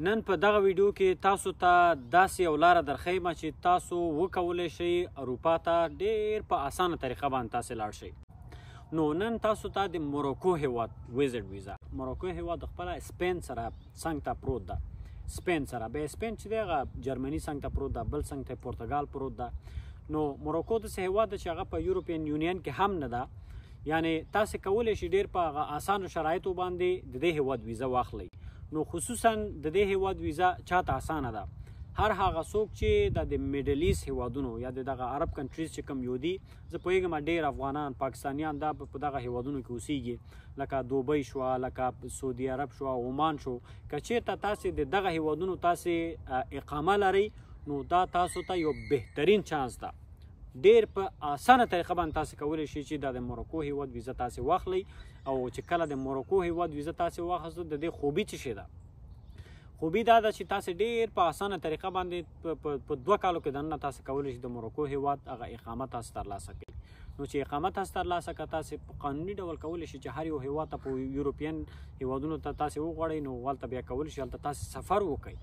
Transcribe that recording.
نن په دغه ویډیو کې تاسو ته داسې یو لاره درښیم چې تاسو وکولی شئ اروپا ته ډېر په اسانه طریقه باندې تاسې لاړ شئ. نو نن تاسو ته د موروکو هیواد ویزټ ویزا، موروکو هیواد خپله سپین سره څنګ ته پروت ده. سپین سره بیا سپین چې دی هغه جرمني څنګ ته پروت ده، بل څنګ ته پرتګال پروت ده. نو موروکو داسې هیواد ده چې هغه په یورپین یونین کې هم نه ده، یعنې تاسې کولی شئ ډېر په هغه اسانو شرایطو باندې د دې هیواد ویزا واخلئ. نو خصوصا د دې هیواد ویزا چاته اسانه ده. هر هغه څوک چې د میډل ایست هیوادونو یا د دغه عرب کنټریز چې کوم یو دي، زه پوهېږم ډېر افغانان پاکستانیان دا په دغه هیوادونو کې اوسیږي، لکه دوبۍ شوه، لکه سعودي عرب شوه، عمان شو. که چېرته تاسې د دغه هیوادونو تاسې اقامه لرئ، نو دا تاسو ته یو بهترین چانس ده. ډېر په اسانه طریقه باندې تاسې کولی شئ چې دا د موروکو هیواد ویزا تاسې واخلئ. او چې کله د موروکو هیواد ویزا تاسې واخیستو، د دې خوبي څه شی ده؟ خوبي دا ده چې تاسې ډېر په اسانه طریقه باندې په 2 کالو کې دننه تاسې کولی شئ د موروکو هیواد هغه اقامه تاسې ترلاسه کړئ. نو چې اقامه تاسې ترلاسه کړه، تاسې په قانوني ډول کولی شئ چې هر یو هیواد ته په یورپین هیوادونو ته تاسې وغواړئ، نو هلته بیا کولی شئ هلته تاسې سفر وکړئ.